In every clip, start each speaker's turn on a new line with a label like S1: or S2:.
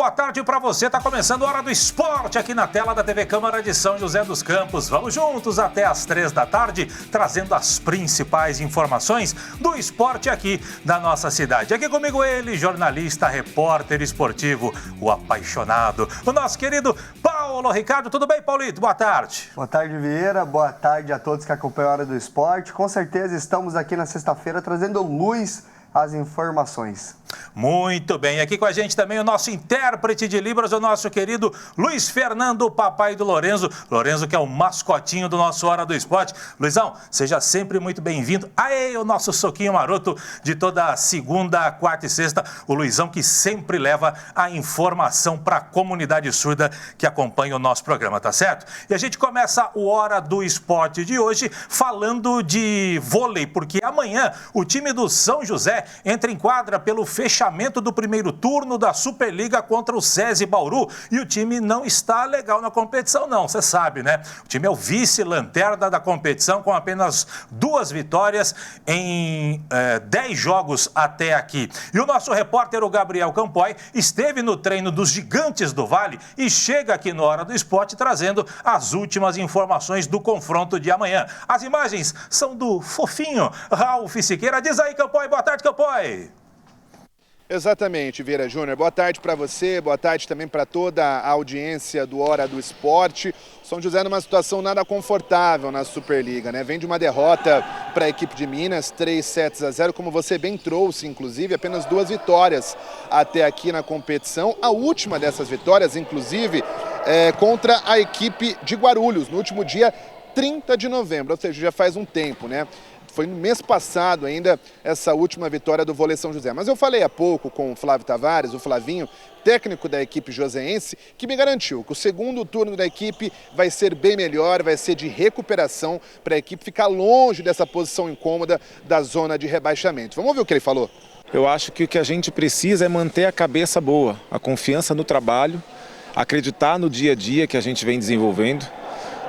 S1: boa tarde para você. Tá começando a Hora do Esporte aqui na tela da TV Câmara de São José dos Campos. Vamos juntos até às 3 da tarde, trazendo as principais informações do esporte aqui da nossa cidade. Aqui comigo ele, jornalista, repórter esportivo, o apaixonado, o nosso querido Paulo Ricardo. Tudo bem, Paulito? Boa tarde.
S2: Boa tarde, Vieira. Boa tarde a todos que acompanham a Hora do Esporte. Com certeza estamos aqui na sexta-feira trazendo luz às informações.
S1: Muito bem, aqui com a gente também o nosso intérprete de Libras, o nosso querido Luiz Fernando, o papai do Lorenzo. Lorenzo, que é o mascotinho do nosso Hora do Esporte. Luizão, seja sempre muito bem-vindo. Aê, o nosso soquinho maroto de toda segunda, quarta e sexta. O Luizão que sempre leva a informação para a comunidade surda que acompanha o nosso programa, tá certo? E a gente começa o Hora do Esporte de hoje falando de vôlei, porque amanhã o time do São José entra em quadra pelo fechamento do primeiro turno da Superliga contra o SESI Bauru, e o time não está legal na competição não, você sabe, né? O time é o vice-lanterna da competição com apenas 2 vitórias em 10 jogos até aqui. E o nosso repórter, o Gabriel Campoy, esteve no treino dos Gigantes do Vale e chega aqui no Hora do Esporte trazendo as últimas informações do confronto de amanhã. As imagens são do fofinho Ralf Siqueira. Diz aí, Campoy. Boa tarde, Campoy.
S3: Exatamente, Vieira Júnior. Boa tarde para você, boa tarde também para toda a audiência do Hora do Esporte. São José numa situação nada confortável na Superliga, né? Vem de uma derrota para a equipe de Minas, 3-0, como você bem trouxe, inclusive, apenas 2 vitórias até aqui na competição. A última dessas vitórias, inclusive, contra a equipe de Guarulhos, no último dia 30 de novembro, ou seja, já faz um tempo, né? Foi no mês passado ainda essa última vitória do Vôlei São José. Mas eu falei há pouco com o Flávio Tavares, o Flavinho, técnico da equipe joseense, que me garantiu que o segundo turno da equipe vai ser bem melhor, vai ser de recuperação para a equipe ficar longe dessa posição incômoda da zona de rebaixamento. Vamos ver o que ele falou?
S4: Eu acho que o que a gente precisa é manter a cabeça boa, a confiança no trabalho, acreditar no dia a dia que a gente vem desenvolvendo.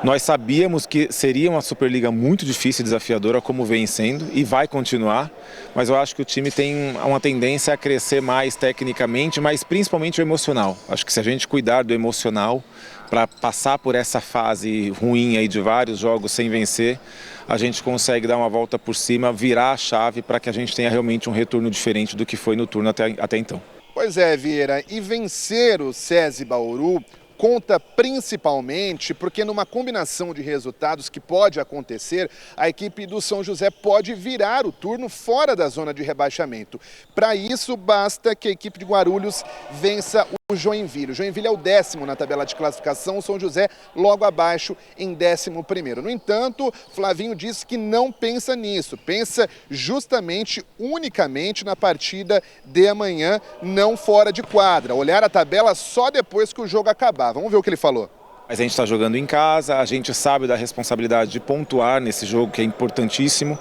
S4: Nós sabíamos que seria uma Superliga muito difícil e desafiadora, como vem sendo, e vai continuar, mas eu acho que o time tem uma tendência a crescer mais tecnicamente, mas principalmente o emocional. Acho que se a gente cuidar do emocional, para passar por essa fase ruim aí de vários jogos sem vencer, a gente consegue dar uma volta por cima, virar a chave para que a gente tenha realmente um retorno diferente do que foi no turno até então.
S3: Pois é, Vieira, e vencer o SESI Bauru conta principalmente porque numa combinação de resultados que pode acontecer, a equipe do São José pode virar o turno fora da zona de rebaixamento. Para isso, basta que a equipe de Guarulhos vença o Joinville. O Joinville é o 10º na tabela de classificação, o São José logo abaixo em 11º. No entanto, Flavinho disse que não pensa nisso, pensa justamente, unicamente na partida de amanhã, não fora de quadra. Olhar a tabela só depois que o jogo acabar. Vamos ver o que ele falou.
S4: Mas a gente está jogando em casa, a gente sabe da responsabilidade de pontuar nesse jogo, que é importantíssimo,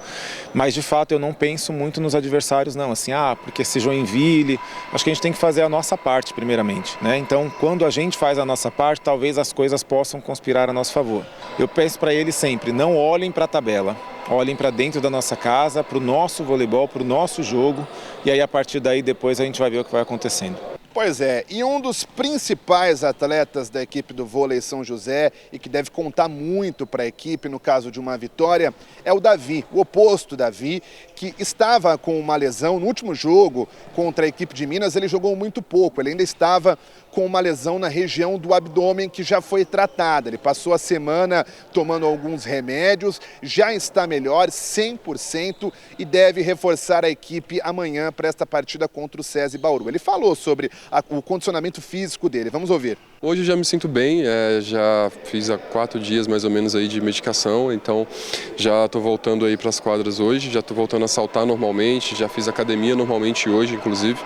S4: mas de fato eu não penso muito nos adversários não, assim, porque esse Joinville, acho que a gente tem que fazer a nossa parte primeiramente, né? Então, quando a gente faz a nossa parte, talvez as coisas possam conspirar a nosso favor. Eu peço para eles sempre, não olhem para a tabela, olhem para dentro da nossa casa, para o nosso voleibol, para o nosso jogo, e aí a partir daí depois a gente vai ver o que vai acontecendo.
S3: Pois é, e um dos principais atletas da equipe do Vôlei São José e que deve contar muito para a equipe no caso de uma vitória é o Davi, o oposto Davi, que estava com uma lesão no último jogo contra a equipe de Minas. Ele jogou muito pouco, ele ainda estava com uma lesão na região do abdômen que já foi tratada. Ele passou a semana tomando alguns remédios, já está melhor, 100%, e deve reforçar a equipe amanhã para esta partida contra o SESI Bauru. Ele falou sobre o condicionamento físico dele. Vamos ouvir.
S5: Hoje eu já me sinto bem, já fiz há 4 dias mais ou menos aí de medicação, então já estou voltando aí para as quadras hoje, já estou voltando a saltar normalmente, já fiz academia normalmente hoje, inclusive.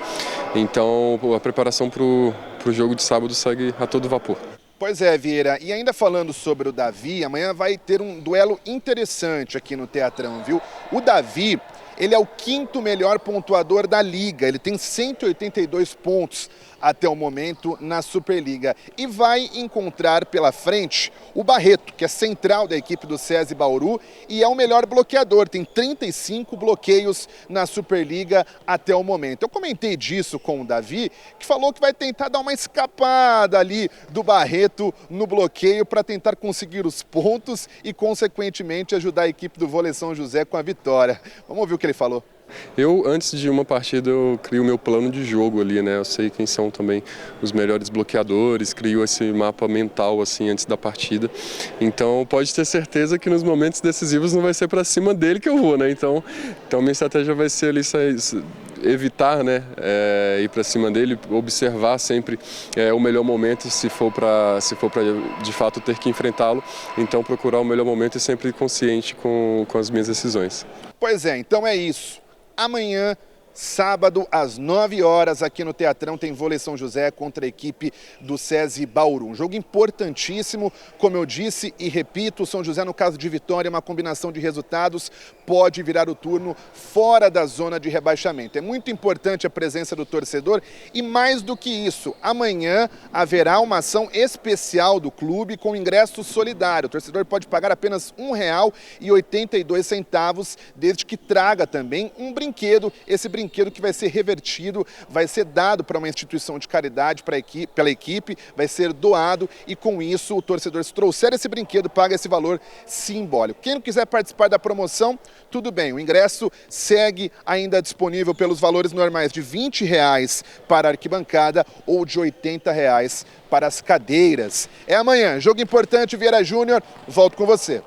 S5: Então a preparação para o jogo de sábado segue a todo vapor.
S3: Pois é, Vieira, e ainda falando sobre o Davi, amanhã vai ter um duelo interessante aqui no Teatrão, viu? O Davi ele é o 5º melhor pontuador da liga, ele tem 182 pontos até o momento na Superliga. E vai encontrar pela frente o Barreto, que é central da equipe do SESI Bauru e é o melhor bloqueador, tem 35 bloqueios na Superliga até o momento. Eu comentei disso com o Davi, que falou que vai tentar dar uma escapada ali do Barreto no bloqueio para tentar conseguir os pontos e, consequentemente, ajudar a equipe do Vôlei São José com a vitória. Vamos ouvir o que ele falou.
S5: Eu, antes de uma partida, eu crio o meu plano de jogo ali, né? Eu sei quem são também os melhores bloqueadores, crio esse mapa mental, assim, antes da partida. Então, pode ter certeza que nos momentos decisivos não vai ser para cima dele que eu vou, né? Então minha estratégia vai ser ali evitar, né? Ir para cima dele, observar sempre o melhor momento, se for para de fato ter que enfrentá-lo. Então, procurar o melhor momento e sempre consciente com as minhas decisões.
S3: Pois é, então é isso. Amanhã, sábado, às 9 horas, aqui no Teatrão, tem Vôlei São José contra a equipe do SESI Bauru. Um jogo importantíssimo, como eu disse e repito, o São José, no caso de vitória, uma combinação de resultados, pode virar o turno fora da zona de rebaixamento. É muito importante a presença do torcedor e, mais do que isso, amanhã haverá uma ação especial do clube com ingresso solidário. O torcedor pode pagar apenas R$ 1,82, desde que traga também um brinquedo. Esse brinquedo que vai ser revertido, vai ser dado para uma instituição de caridade pela equipe, vai ser doado e, com isso, o torcedor, se trouxer esse brinquedo, paga esse valor simbólico. Quem não quiser participar da promoção, tudo bem, o ingresso segue ainda disponível pelos valores normais de R$ 20 para a arquibancada ou de R$ 80 para as cadeiras. É amanhã, jogo importante, Vieira Júnior, volto com você.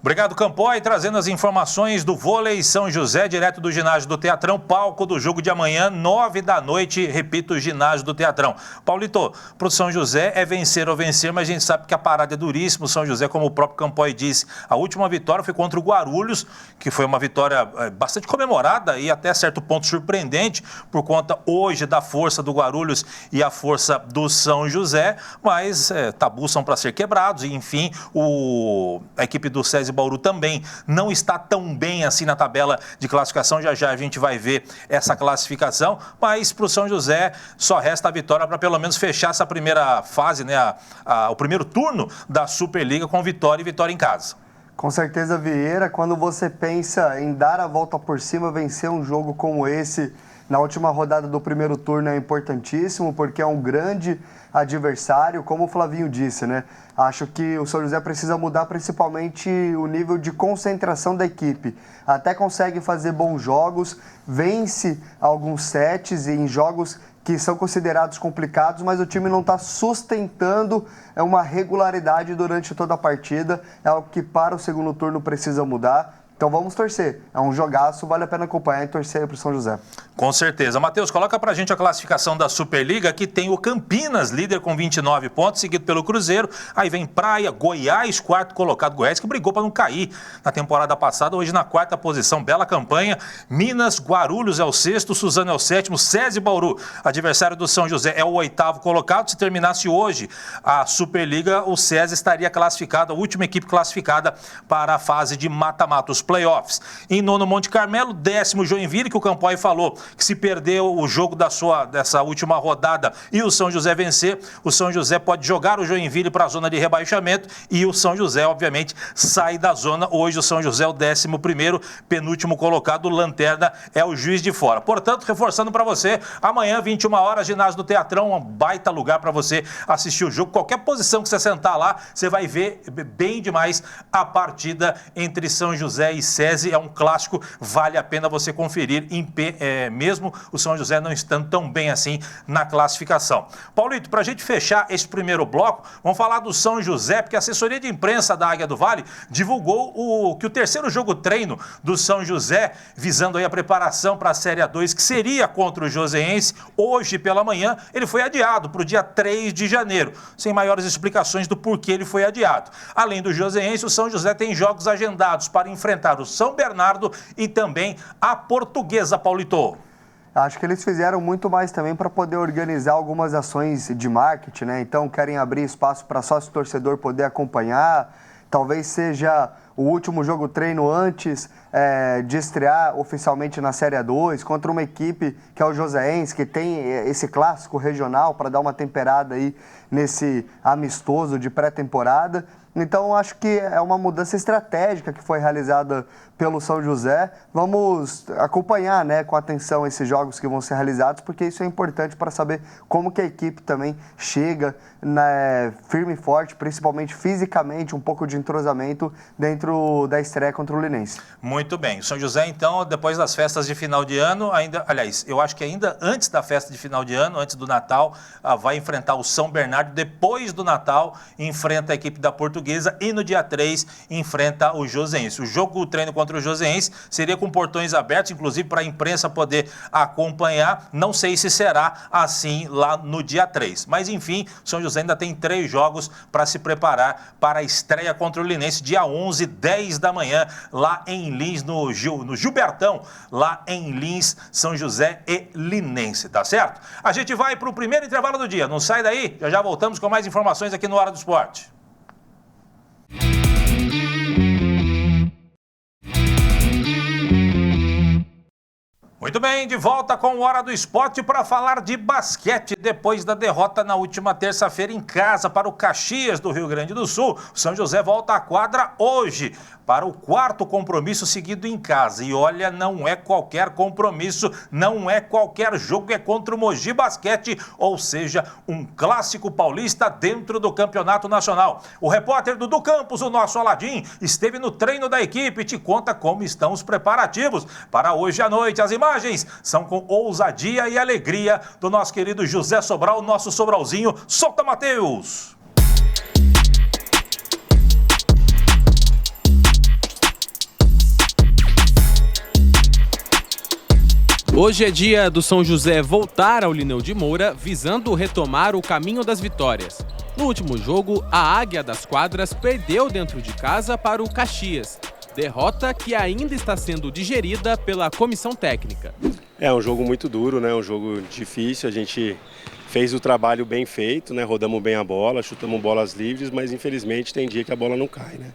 S1: Obrigado, Campoy, trazendo as informações do Vôlei São José, direto do ginásio do Teatrão, palco do jogo de amanhã, 9 da noite, repito, ginásio do Teatrão. Paulito, para o São José é vencer ou vencer, mas a gente sabe que a parada é duríssima. O São José, como o próprio Campoy disse, a última vitória foi contra o Guarulhos, que foi uma vitória bastante comemorada e até certo ponto surpreendente, por conta hoje da força do Guarulhos e a força do São José, mas tabus são para ser quebrados e, enfim, a equipe do SESI Bauru também não está tão bem assim na tabela de classificação. Já a gente vai ver essa classificação, mas para o São José só resta a vitória para pelo menos fechar essa primeira fase, né, o primeiro turno da Superliga com vitória e vitória em casa.
S2: Com certeza, Vieira, quando você pensa em dar a volta por cima, vencer um jogo como esse na última rodada do primeiro turno é importantíssimo, porque é um grande adversário, como o Flavinho disse, né? Acho que o São José precisa mudar principalmente o nível de concentração da equipe. Até consegue fazer bons jogos, vence alguns sets em jogos que são considerados complicados, mas o time não está sustentando uma regularidade durante toda a partida. É algo que para o segundo turno precisa mudar. Então vamos torcer. É um jogaço, vale a pena acompanhar e torcer para o São José.
S1: Com certeza. Matheus, coloca pra gente a classificação da Superliga, que tem o Campinas, líder com 29 pontos, seguido pelo Cruzeiro. Aí vem Praia, Goiás, quarto colocado, Goiás, que brigou para não cair na temporada passada, hoje na quarta posição, bela campanha. Minas, Guarulhos é o sexto, Suzano é o sétimo, SESI Bauru, adversário do São José, é o oitavo colocado. Se terminasse hoje a Superliga, o SESI estaria classificado, a última equipe classificada para a fase de mata-mata, os playoffs. Em nono, Monte Carmelo, 10º, Joinville, que o Campoy falou que se perdeu o jogo dessa última rodada e o São José vencer, o São José pode jogar o Joinville para a zona de rebaixamento e o São José, obviamente, sai da zona. Hoje o São José é o 11º, penúltimo colocado, lanterna é o Juiz de Fora. Portanto, reforçando para você, amanhã, 21 horas, ginásio do Teatrão, um baita lugar para você assistir o jogo. Qualquer posição que você sentar lá, você vai ver bem demais a partida entre São José e SESI. É um clássico, vale a pena você conferir mesmo o São José não estando tão bem assim na classificação. Paulito, para a gente fechar esse primeiro bloco, vamos falar do São José, porque a assessoria de imprensa da Águia do Vale divulgou que o terceiro jogo treino do São José, visando aí a preparação para a Série A2, que seria contra o Joseense, hoje pela manhã, ele foi adiado para o dia 3 de janeiro, sem maiores explicações do porquê ele foi adiado. Além do Joseense, o São José tem jogos agendados para enfrentar o São Bernardo e também a Portuguesa, Paulito.
S2: Acho que eles fizeram muito mais também para poder organizar algumas ações de marketing, né? Então querem abrir espaço para sócio torcedor poder acompanhar. Talvez seja o último jogo treino antes de estrear oficialmente na Série A2, contra uma equipe que é o Joseense, que tem esse clássico regional para dar uma temperada aí nesse amistoso de pré-temporada. Então, acho que é uma mudança estratégica que foi realizada pelo São José. Vamos acompanhar, né, com atenção esses jogos que vão ser realizados, porque isso é importante para saber como que a equipe também chega, né, firme e forte, principalmente fisicamente, um pouco de entrosamento dentro da estreia contra o Linense.
S1: Muito bem. O São José, então, depois das festas de final de ano, aliás, eu acho que ainda antes da festa de final de ano, antes do Natal, vai enfrentar o São Bernardo. Depois do Natal, enfrenta a equipe da Portuguesa e no dia 3 enfrenta o Joseense. O jogo, o treino contra o Joseense seria com portões abertos, inclusive para a imprensa poder acompanhar. Não sei se será assim lá no dia 3. Mas, enfim, o São José ainda tem 3 jogos para se preparar para a estreia contra o Linense, dia 11, 10 da manhã, lá em Lins, no Gilbertão, lá em Lins, São José e Linense, tá certo? A gente vai para o primeiro intervalo do dia. Não sai daí, já voltamos com mais informações aqui no Hora do Esporte. Muito bem, de volta com o Hora do Esporte para falar de basquete. Depois da derrota na última terça-feira em casa para o Caxias do Rio Grande do Sul, o São José volta à quadra hoje para o 4º compromisso seguido em casa. E olha, não é qualquer compromisso, não é qualquer jogo, é contra o Mogi Basquete, ou seja, um clássico paulista dentro do Campeonato Nacional. O repórter Dudu Campos, o nosso Aladim, esteve no treino da equipe e te conta como estão os preparativos para hoje à noite. As imagens são com ousadia e alegria do nosso querido José Sobral, nosso Sobralzinho. Solta, Matheus!
S6: Hoje é dia do São José voltar ao Lineu de Moura, visando retomar o caminho das vitórias. No último jogo, a Águia das Quadras perdeu dentro de casa para o Caxias. Derrota que ainda está sendo digerida pela comissão técnica.
S7: É um jogo muito duro, né? Um jogo difícil. A gente fez o trabalho bem feito, né? Rodamos bem a bola, chutamos bolas livres, mas infelizmente tem dia que a bola não cai, né?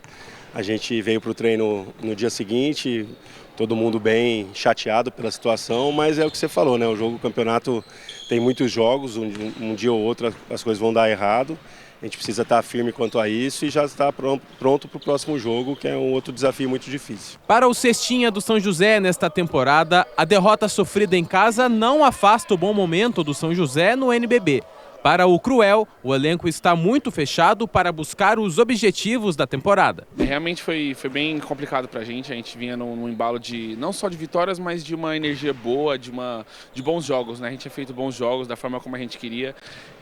S7: A gente veio para o treino no dia seguinte, todo mundo bem chateado pela situação, mas é o que você falou, né? O campeonato tem muitos jogos, um dia ou outro as coisas vão dar errado. A gente precisa estar firme quanto a isso e já estar pronto para o próximo jogo, que é um outro desafio muito difícil.
S6: Para o cestinha do São José nesta temporada, a derrota sofrida em casa não afasta o bom momento do São José no NBB. Para o Cruel, o elenco está muito fechado para buscar os objetivos da temporada.
S8: Realmente foi bem complicado para a gente vinha num embalo não só de vitórias, mas de uma energia boa, de bons jogos, né? A gente tinha feito bons jogos da forma como a gente queria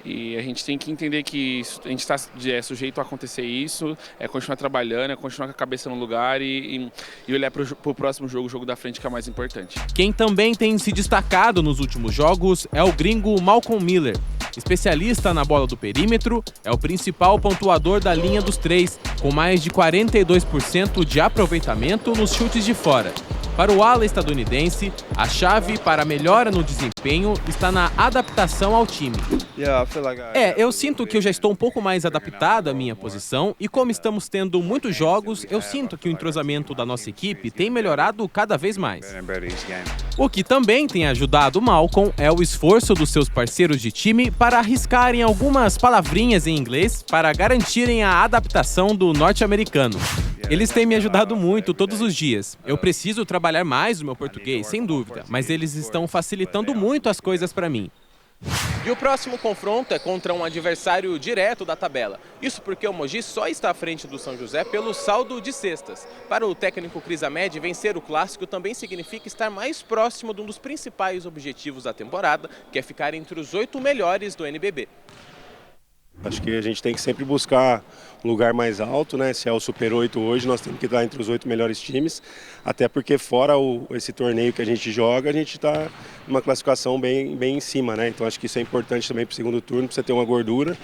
S8: e a gente tem que entender que a gente está sujeito a acontecer isso, continuar trabalhando, continuar com a cabeça no lugar e olhar para o próximo jogo, o jogo da frente, que é o mais importante.
S6: Quem também tem se destacado nos últimos jogos é o gringo Malcolm Miller. Especialista na bola do perímetro, é o principal pontuador da linha dos 3, com mais de 42% de aproveitamento nos chutes de fora. Para o ala estadunidense, a chave para a melhora no desempenho está na adaptação ao time. Eu sinto que eu já estou um pouco mais adaptado à minha posição e como estamos tendo muitos jogos, eu sinto que o entrosamento da nossa equipe tem melhorado cada vez mais. O que também tem ajudado o Malcolm é o esforço dos seus parceiros de time para arriscarem algumas palavrinhas em inglês para garantirem a adaptação do norte-americano. Eles têm me ajudado muito todos os dias. Eu preciso trabalhar mais o meu português, sem dúvida, mas eles estão facilitando muito as coisas para mim. E o próximo confronto é contra um adversário direto da tabela. Isso porque o Mogi só está à frente do São José pelo saldo de cestas. Para o técnico Cris Amed, vencer o clássico também significa estar mais próximo de um dos principais objetivos da temporada, que é ficar entre os 8 melhores do NBB.
S7: Acho que a gente tem que sempre buscar um lugar mais alto, né? Se é o Super 8 hoje, nós temos que estar entre os 8 melhores times, até porque fora esse torneio que a gente joga, a gente está numa classificação bem em cima, né? Então acho que isso é importante também para o segundo turno, para você ter uma gordura,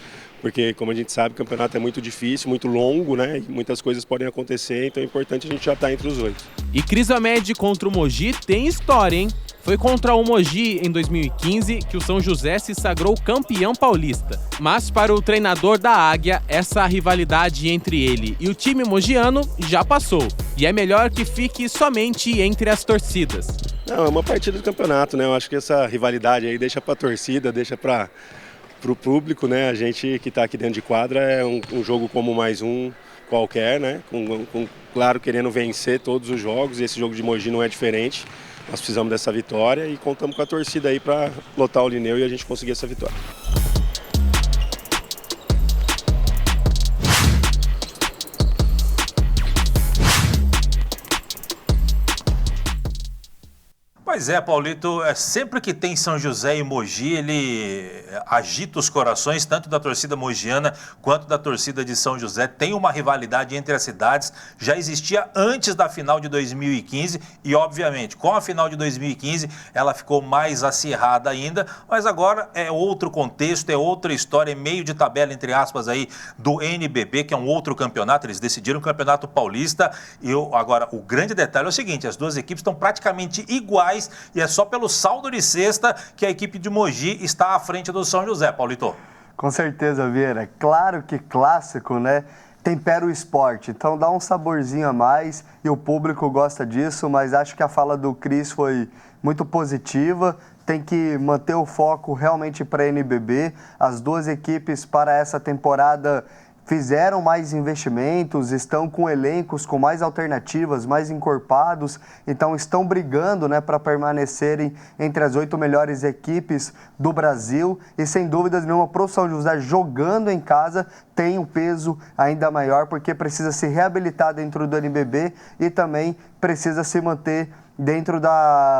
S7: porque como a gente sabe, o campeonato é muito difícil, muito longo, né? E muitas coisas podem acontecer, então é importante a gente já estar entre os 8.
S6: E Cris Amed contra o Mogi tem história, hein? Foi contra o Mogi em 2015 que o São José se sagrou campeão paulista. Mas para o treinador da Águia, essa rivalidade entre ele e o time mogiano já passou. E é melhor que fique somente entre as torcidas.
S7: Não, é uma partida do campeonato, né? Eu acho que essa rivalidade aí deixa para a torcida, deixa para o público, né? A gente que está aqui dentro de quadra é um jogo como mais um qualquer, né? Claro, querendo vencer todos os jogos, e esse jogo de Mogi não é diferente. Nós precisamos dessa vitória e contamos com a torcida aí para lotar o Lineu e a gente conseguir essa vitória.
S1: Pois é, Paulito, sempre que tem São José e Mogi, ele agita os corações, tanto da torcida mogiana quanto da torcida de São José. Tem uma rivalidade entre as cidades, já existia antes da final de 2015 e, obviamente, com a final de 2015, ela ficou mais acirrada ainda, mas agora é outro contexto, é outra história, é meio de tabela, entre aspas, aí, do NBB, que é um outro campeonato. Eles decidiram o Campeonato Paulista e agora o grande detalhe é o seguinte, as duas equipes estão praticamente iguais e é só pelo saldo de cesta que a equipe de Mogi está à frente do São José, Paulito.
S2: Com certeza, Vieira. Claro que clássico, né? Tempera o esporte, então dá um saborzinho a mais e o público gosta disso, mas acho que a fala do Cris foi muito positiva. Tem que manter o foco realmente para a NBB. As duas equipes para essa temporada fizeram mais investimentos, estão com elencos com mais alternativas, mais encorpados, então estão brigando, né, para permanecerem entre as 8 melhores equipes do Brasil e, sem dúvidas nenhuma, para o São José jogando em casa tem um peso ainda maior, porque precisa se reabilitar dentro do NBB e também precisa se manter dentro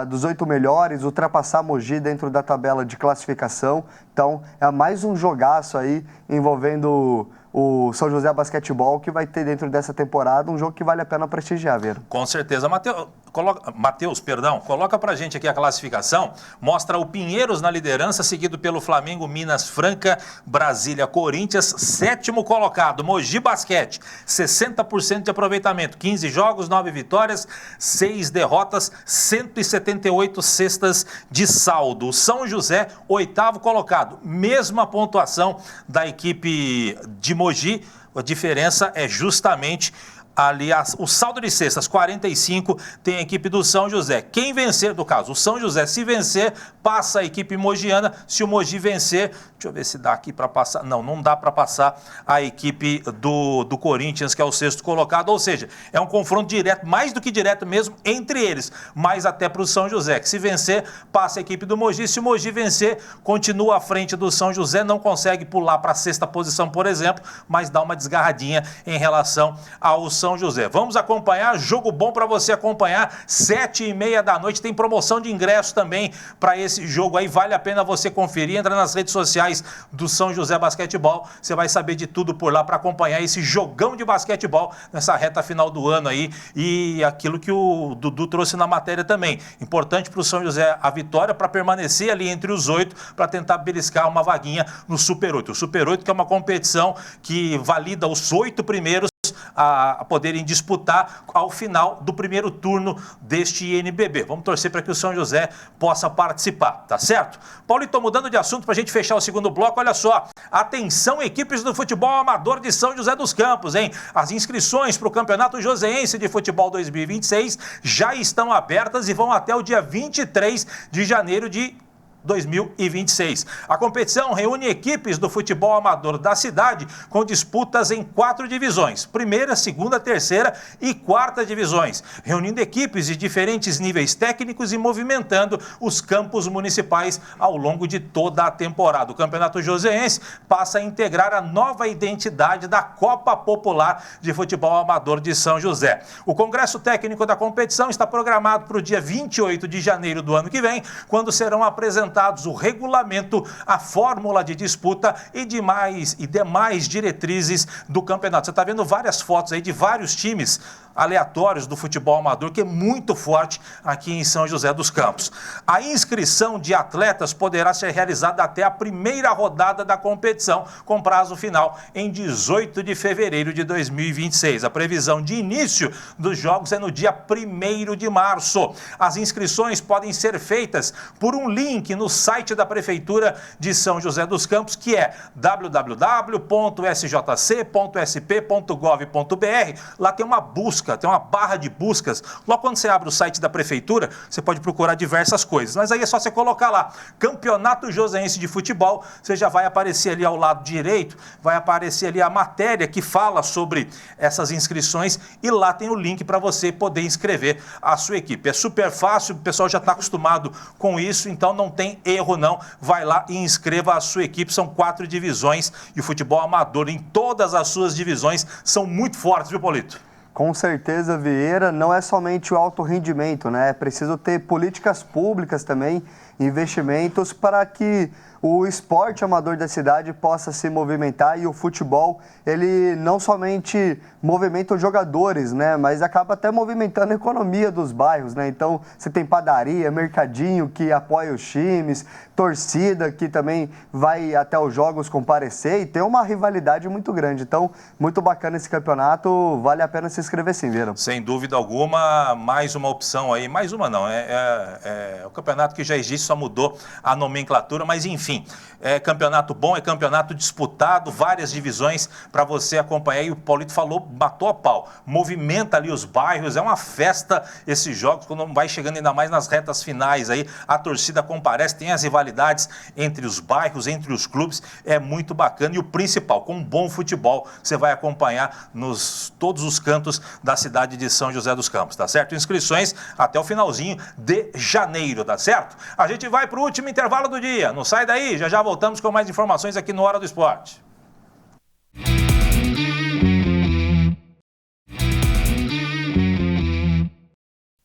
S2: dos 8 melhores, ultrapassar Mogi dentro da tabela de classificação. Então, é mais um jogaço aí envolvendo o São José Basquetebol, que vai ter dentro dessa temporada um jogo que vale a pena prestigiar, Vera.
S1: Com certeza. Matheus, coloca pra gente aqui a classificação, mostra o Pinheiros na liderança, seguido pelo Flamengo, Minas Franca, Brasília, Corinthians, 7º colocado, Mogi Basquete, 60% de aproveitamento, 15 jogos, 9 vitórias, 6 derrotas, 178 cestas de saldo. O São José, 8º colocado, mesma pontuação da equipe de Mogi, a diferença é justamente aliás, o saldo de cestas, 45, tem a equipe do São José. Quem vencer, no caso, o São José, se vencer, passa a equipe mogiana. Se o Mogi vencer, deixa eu ver se dá aqui para passar. Não dá para passar a equipe do Corinthians, que é o 6º colocado. Ou seja, é um confronto direto, mais do que direto mesmo, entre eles. Mas até para o São José, que se vencer, passa a equipe do Mogi. Se o Mogi vencer, continua à frente do São José, não consegue pular para a 6ª posição, por exemplo, mas dá uma desgarradinha em relação ao São José. Vamos acompanhar, jogo bom para você acompanhar, 7h30 da noite, tem promoção de ingressos também para esse jogo aí, vale a pena você conferir, entra nas redes sociais do São José Basquetebol, você vai saber de tudo por lá para acompanhar esse jogão de basquetebol nessa reta final do ano aí, e aquilo que o Dudu trouxe na matéria também, importante para o São José a vitória para permanecer ali entre os 8, para tentar beliscar uma vaguinha no Super 8. O Super 8 que é uma competição que valida os 8 primeiros a poderem disputar ao final do primeiro turno deste NBB. Vamos torcer para que o São José possa participar, tá certo? Paulito, mudando de assunto para a gente fechar o segundo bloco, olha só, atenção equipes do futebol amador de São José dos Campos, hein? As inscrições para o Campeonato Joseense de Futebol 2026 já estão abertas e vão até o dia 23 de janeiro de 2026. A competição reúne equipes do futebol amador da cidade com disputas em 4 divisões, 1ª, 2ª, 3ª e 4ª divisões, reunindo equipes de diferentes níveis técnicos e movimentando os campos municipais ao longo de toda a temporada. O Campeonato Joseense passa a integrar a nova identidade da Copa Popular de Futebol Amador de São José. O congresso técnico da competição está programado para o dia 28 de janeiro do ano que vem, quando serão apresentados o regulamento, a fórmula de disputa e demais diretrizes do campeonato. Você está vendo várias fotos aí de vários times aleatórios do futebol amador, que é muito forte aqui em São José dos Campos. A inscrição de atletas poderá ser realizada até a primeira rodada da competição, com prazo final em 18 de fevereiro de 2026. A previsão de início dos jogos é no dia 1º de março. As inscrições podem ser feitas por um link no site da Prefeitura de São José dos Campos, que é www.sjc.sp.gov.br. Lá tem uma busca, tem uma barra de buscas. Logo quando você abre o site da Prefeitura, você pode procurar diversas coisas. Mas aí é só você colocar lá, Campeonato Joseense de Futebol, você já vai aparecer ali ao lado direito, vai aparecer ali a matéria que fala sobre essas inscrições e lá tem o link para você poder inscrever a sua equipe. É super fácil, o pessoal já está acostumado com isso, então não tem erro não. Vai lá e inscreva a sua equipe. São 4 divisões e o futebol amador em todas as suas divisões são muito fortes, viu, Paulito?
S2: Com certeza, Vieira, não é somente o alto rendimento, né? É preciso ter políticas públicas também, investimentos para que o esporte amador da cidade possa se movimentar e o futebol, ele não somente movimenta os jogadores, né, mas acaba até movimentando a economia dos bairros, né? Então, você tem padaria, mercadinho que apoia os times, torcida que também vai até os jogos comparecer e tem uma rivalidade muito grande. Então, muito bacana esse campeonato, vale a pena se inscrever sim, Vieira.
S1: Sem dúvida alguma, mais uma opção aí, mais uma não, é o campeonato que já existe, só mudou a nomenclatura, mas enfim, é campeonato bom, é campeonato disputado, várias divisões para você acompanhar, e o Paulito falou, matou a pau, movimenta ali os bairros, é uma festa esses jogos, quando vai chegando ainda mais nas retas finais aí, a torcida comparece, tem as rivalidades entre os bairros, entre os clubes, é muito bacana, e o principal, com um bom futebol, você vai acompanhar nos todos os cantos da cidade de São José dos Campos, tá certo? Inscrições até o finalzinho de janeiro, tá certo? A gente vai para o último intervalo do dia, não sai daí, já voltamos com mais informações aqui no Hora do Esporte.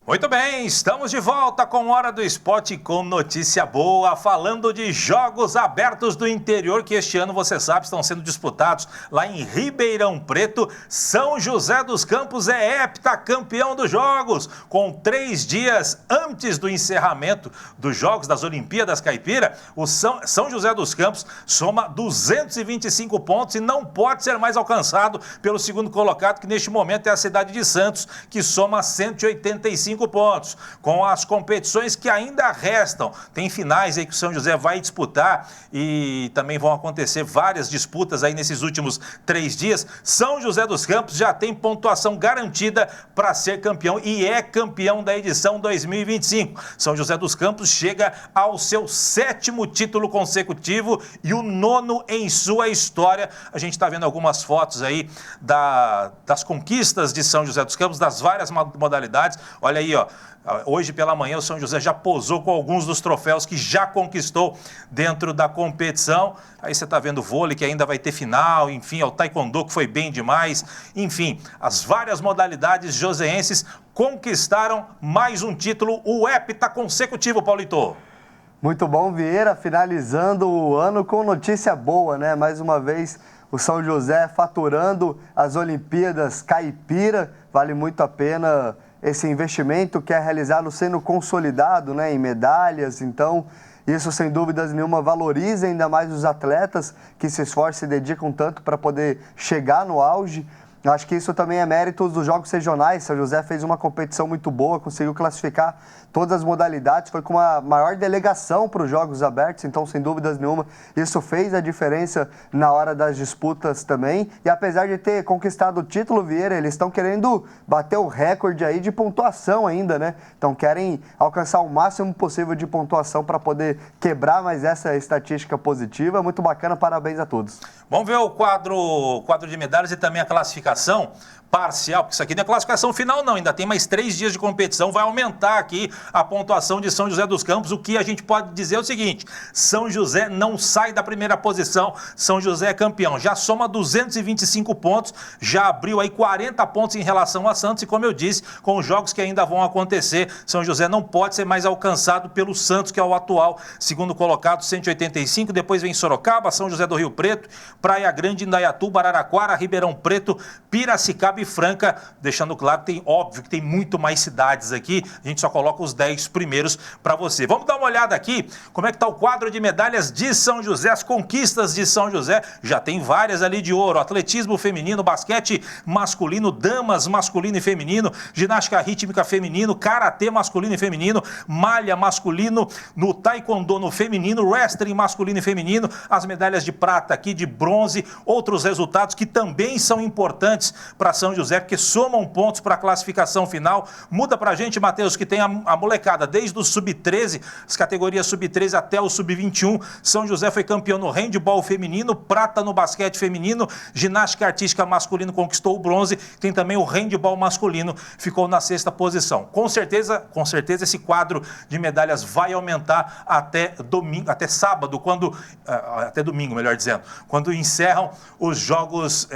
S1: Muito bem, estamos de volta com Hora do Esporte com notícia boa, falando de jogos abertos do interior que este ano, você sabe, estão sendo disputados lá em Ribeirão Preto. São José dos Campos é heptacampeão dos jogos, com 3 dias antes do encerramento dos Jogos das Olimpíadas Caipira. O São José dos Campos soma 225 pontos e não pode ser mais alcançado pelo segundo colocado, que neste momento é a cidade de Santos, que soma 185 pontos, com as competições que ainda restam. Tem finais aí que o São José vai disputar e também vão acontecer várias disputas aí nesses últimos 3 dias. São José dos Campos já tem pontuação garantida para ser campeão e é campeão da edição 2025. São José dos Campos chega ao seu 7º título consecutivo e o 9º em sua história. A gente está vendo algumas fotos aí das conquistas de São José dos Campos, das várias modalidades. Olha aí, ó. Hoje pela manhã o São José já posou com alguns dos troféus que já conquistou dentro da competição. Aí você está vendo o vôlei, que ainda vai ter final, enfim, o taekwondo, que foi bem demais. Enfim, as várias modalidades joseenses conquistaram mais um título, o hepta consecutivo, Paulito.
S2: Muito bom, Vieira, finalizando o ano com notícia boa, né? Mais uma vez o São José faturando as Olimpíadas Caipira, vale muito a pena esse investimento que é realizado sendo consolidado, né, em medalhas. Então, isso sem dúvidas nenhuma valoriza ainda mais os atletas que se esforçam e dedicam tanto para poder chegar no auge. Eu acho que isso também é mérito dos jogos regionais. São José fez uma competição muito boa, conseguiu classificar todas as modalidades, foi com uma maior delegação para os jogos abertos, então sem dúvidas nenhuma isso fez a diferença na hora das disputas também. E apesar de ter conquistado o título, Vieira, eles estão querendo bater o recorde aí de pontuação ainda, né? Então querem alcançar o máximo possível de pontuação para poder quebrar mais essa estatística positiva. Muito bacana, parabéns a todos.
S1: Vamos ver o quadro de medalhas e também a classificação parcial, porque isso aqui não é classificação final não, ainda tem mais 3 dias de competição, vai aumentar aqui a pontuação de São José dos Campos. O que a gente pode dizer é o seguinte: São José não sai da primeira posição, São José é campeão, já soma 225 pontos, já abriu aí 40 pontos em relação a Santos e, como eu disse, com os jogos que ainda vão acontecer, São José não pode ser mais alcançado pelo Santos, que é o atual segundo colocado, 185, depois vem Sorocaba, São José do Rio Preto, Praia Grande, Indaiatuba, Araraquara, Ribeirão Preto, Piracicaba Sabe Franca, deixando claro que óbvio que tem muito mais cidades aqui, a gente só coloca os 10 primeiros para você. Vamos dar uma olhada aqui, como é que está o quadro de medalhas de São José, as conquistas de São José, já tem várias ali de ouro, atletismo feminino, basquete masculino, damas masculino e feminino, ginástica rítmica feminino, karatê masculino e feminino, malha masculino, no taekwondo no feminino, wrestling masculino e feminino, as medalhas de prata aqui, de bronze, outros resultados que também são importantes para São José, porque somam pontos para a classificação final. Muda para a gente, Matheus, que tem a molecada, desde o sub-13, as categorias sub-13 até o sub-21. São José foi campeão no handebol feminino, prata no basquete feminino, ginástica artística masculino conquistou o bronze, tem também o handebol masculino, ficou na 6ª posição. Com certeza esse quadro de medalhas vai aumentar até domingo, até sábado, até domingo, melhor dizendo, quando encerram os jogos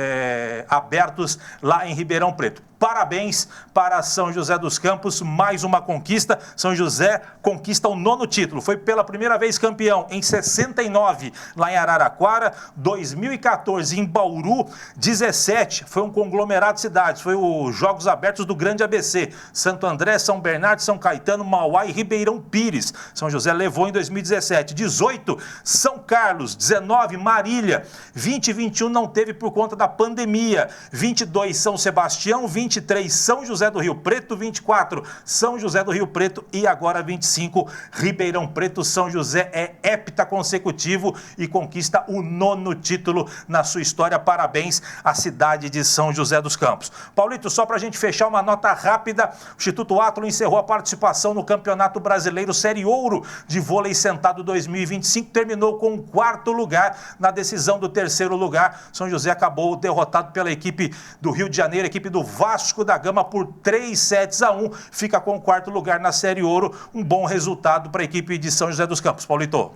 S1: abertos lá em Ribeirão Preto. Parabéns para São José dos Campos, mais uma conquista. São José conquista o 9º título. Foi pela primeira vez campeão em 69, lá em Araraquara, 2014 em Bauru, 17, foi um conglomerado de cidades, foi os Jogos Abertos do Grande ABC, Santo André, São Bernardo, São Caetano, Mauá e Ribeirão Pires. São José levou em 2017, 18, São Carlos, 19, Marília, 20 e 21 não teve por conta da pandemia, 22, São Sebastião, 23, São José do Rio Preto, 24, São José do Rio Preto e agora 25, Ribeirão Preto. São José é hepta consecutivo e conquista o 9º título na sua história. Parabéns à cidade de São José dos Campos. Paulito, só para a gente fechar uma nota rápida, o Instituto Átilo encerrou a participação no Campeonato Brasileiro Série Ouro de Vôlei Sentado 2025, terminou com o 4º lugar na decisão do 3º lugar. São José acabou derrotado pela equipe do Rio de Janeiro, a equipe do Vasco da Gama por 3-1, fica com o 4º lugar na Série Ouro, um bom resultado para a equipe de São José dos Campos. Paulito.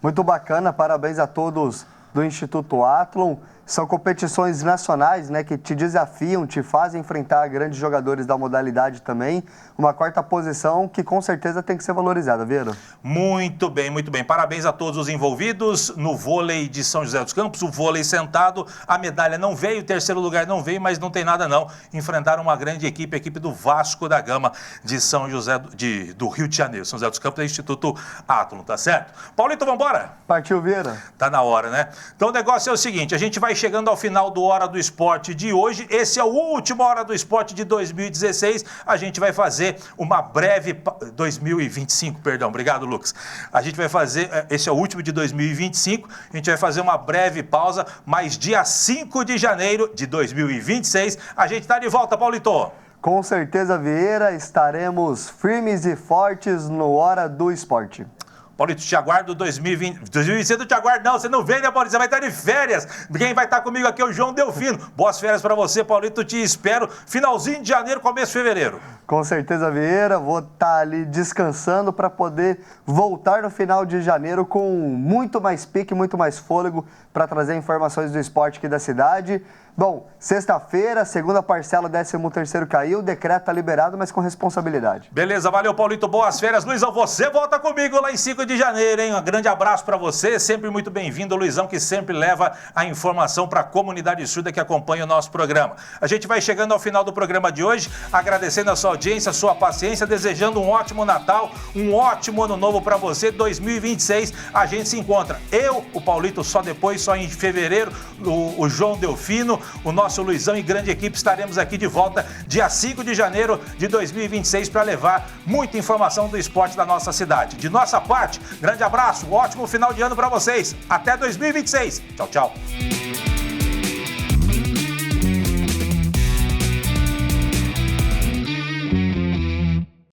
S2: Muito bacana, parabéns a todos do Instituto Átilo. São competições nacionais, né, que te desafiam, te fazem enfrentar grandes jogadores da modalidade também. Uma 4ª posição que com certeza tem que ser valorizada, Vieira.
S1: Muito bem, muito bem. Parabéns a todos os envolvidos no vôlei de São José dos Campos, o vôlei sentado. A medalha não veio, o 3º lugar não veio, mas não tem nada não. Enfrentaram uma grande equipe, a equipe do Vasco da Gama de São José do Rio de Janeiro. São José dos Campos é Instituto Átilo, tá certo? Paulito, vambora?
S2: Partiu, Vieira.
S1: Tá na hora, né? Então o negócio é o seguinte, a gente vai chegando ao final do Hora do Esporte de hoje. Esse é o último Hora do Esporte de 2016. A gente vai fazer uma breve... 2025, perdão. Obrigado, Lucas. A gente vai fazer... Esse é o último de 2025. A gente vai fazer uma breve pausa, mas dia 5 de janeiro de 2026 a gente tá de volta, Paulito.
S2: Com certeza, Vieira, estaremos firmes e fortes no Hora do Esporte.
S1: Paulito, te aguardo 2020. 2026 eu te aguardo, não. Você não vem, né, Paulito? Você vai estar de férias. Quem vai estar comigo aqui é o João Delfino. Boas férias para você, Paulito. Te espero finalzinho de janeiro, começo de fevereiro.
S2: Com certeza, Vieira. Vou estar ali descansando para poder voltar no final de janeiro com muito mais pique, muito mais fôlego para trazer informações do esporte aqui da cidade. Bom, sexta-feira, segunda parcela, 13º caiu, o decreto está liberado, mas com responsabilidade.
S1: Beleza, valeu, Paulito, boas férias. Luizão, você volta comigo lá em 5 de janeiro, hein? Um grande abraço para você, sempre muito bem-vindo, Luizão, que sempre leva a informação para a comunidade surda que acompanha o nosso programa. A gente vai chegando ao final do programa de hoje, agradecendo a sua audiência, a sua paciência, desejando um ótimo Natal, um ótimo Ano Novo para você, 2026, a gente se encontra. Eu, o Paulito, só depois, só em fevereiro, o João Delfino, o nosso Luizão e grande equipe estaremos aqui de volta dia 5 de janeiro de 2026 para levar muita informação do esporte da nossa cidade. De nossa parte, grande abraço, ótimo final de ano para vocês. Até 2026. Tchau, tchau.